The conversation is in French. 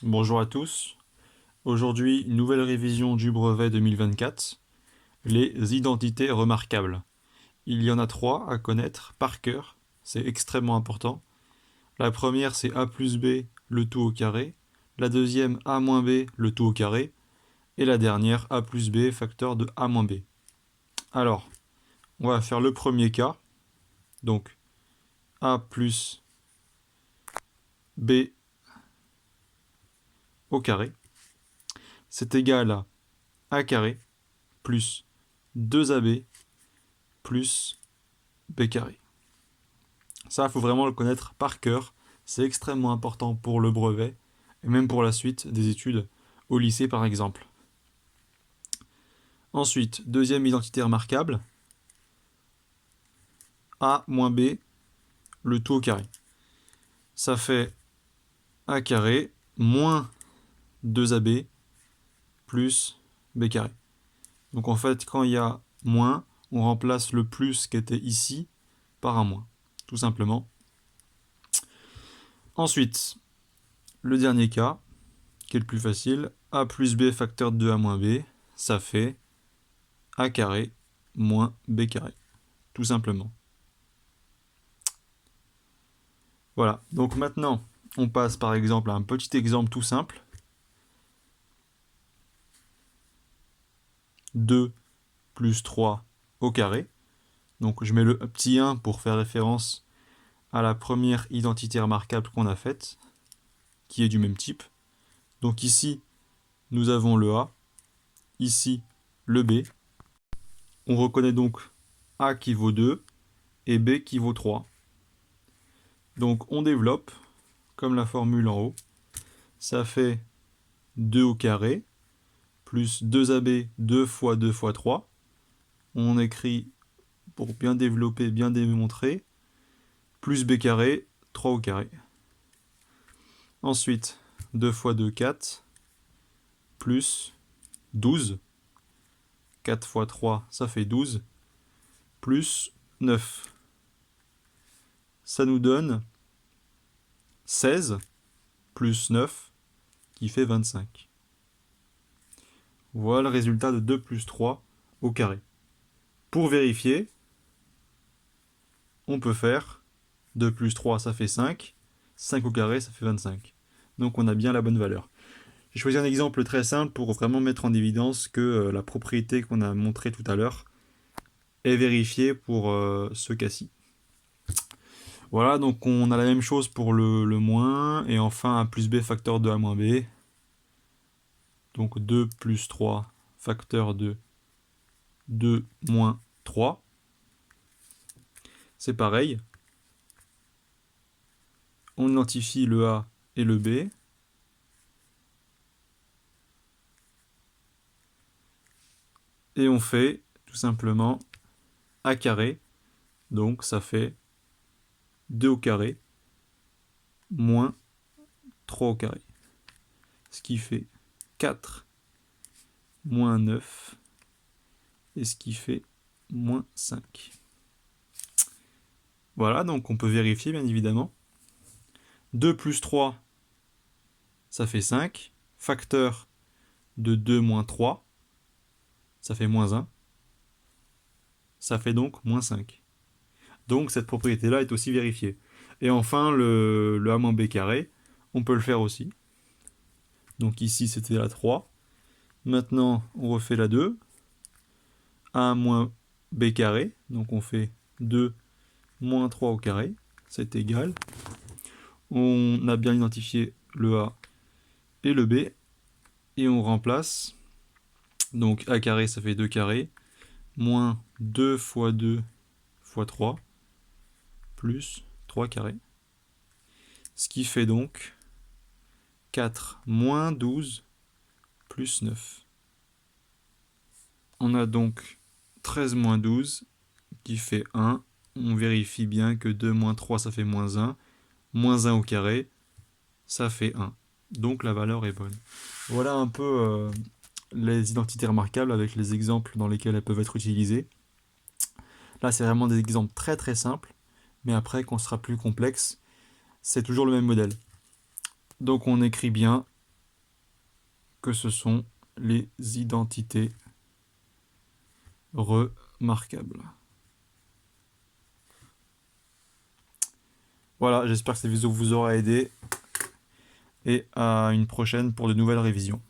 Bonjour à tous. Aujourd'hui, nouvelle révision du brevet 2024, les identités remarquables. Il y en a trois à connaître par cœur, c'est extrêmement important. La première, c'est a plus b, le tout au carré. La deuxième, a moins b, le tout au carré. Et la dernière, a plus b, facteur de a moins b. Alors, on va faire le premier cas. Donc, a plus b au carré, c'est égal à a carré plus 2ab plus b carré. Ça, il faut vraiment le connaître par cœur. C'est extrêmement important pour le brevet et même pour la suite des études au lycée par exemple. Ensuite, deuxième identité remarquable, a moins b, le tout au carré. Ça fait a carré moins 2ab plus b carré. Donc en fait, quand il y a moins, on remplace le plus qui était ici par un moins, tout simplement. Ensuite, le dernier cas, qui est le plus facile, a plus b facteur de 2a moins b, ça fait a carré moins b carré, tout simplement. Voilà, donc maintenant, on passe par exemple à un petit exemple tout simple. 2 plus 3 au carré. Donc je mets le petit 1 pour faire référence à la première identité remarquable qu'on a faite, qui est du même type. Donc ici, nous avons le A, ici le B. On reconnaît donc A qui vaut 2 et B qui vaut 3. Donc on développe, comme la formule en haut, ça fait 2 au carré, plus 2AB, 2 fois 2 fois 3. On écrit, pour bien développer, bien démontrer, plus B carré, 3 au carré. Ensuite, 2 fois 2, 4, plus 12. 4 fois 3, ça fait 12, plus 9. Ça nous donne 16 plus 9, qui fait 25. Voilà le résultat de 2 plus 3 au carré. Pour vérifier, on peut faire 2 plus 3, ça fait 5. 5 au carré, ça fait 25. Donc on a bien la bonne valeur. J'ai choisi un exemple très simple pour vraiment mettre en évidence que la propriété qu'on a montrée tout à l'heure est vérifiée pour ce cas-ci. Voilà, donc on a la même chose pour le moins, et enfin a plus b facteur de a moins b. Donc 2 plus 3 facteur de 2 moins 3. C'est pareil. On identifie le a et le b. Et on fait tout simplement a carré. Donc ça fait 2 au carré moins 3 au carré. Ce qui fait 4 moins 9. Et ce qui fait moins 5. Voilà, donc on peut vérifier bien évidemment. 2 plus 3, ça fait 5. Facteur de 2 moins 3, ça fait moins 1. Ça fait donc moins 5. Donc cette propriété-là est aussi vérifiée. Et enfin, le a moins b carré, on peut le faire aussi. Donc ici, c'était la 3. Maintenant, on refait la 2. a moins b carré, donc on fait 2 moins 3 au carré, c'est égal. On a bien identifié le a et le b, et on remplace. Donc a carré, ça fait 2 carré, moins 2 fois 2 fois 3, plus 3 carré. Ce qui fait donc 4 moins 12 plus 9. On a donc 13 moins 12 qui fait 1. On vérifie bien que 2 moins 3, ça fait moins 1. Moins 1 au carré, ça fait 1. Donc la valeur est bonne. Voilà un peu les identités remarquables avec les exemples dans lesquels elles peuvent être utilisées. Là, c'est vraiment des exemples très très simples, mais après, quand ce sera plus complexe, c'est toujours le même modèle. Donc on écrit bien que ce sont les identités remarquables. Voilà, j'espère que cette vidéo vous aura aidé. Et à une prochaine pour de nouvelles révisions.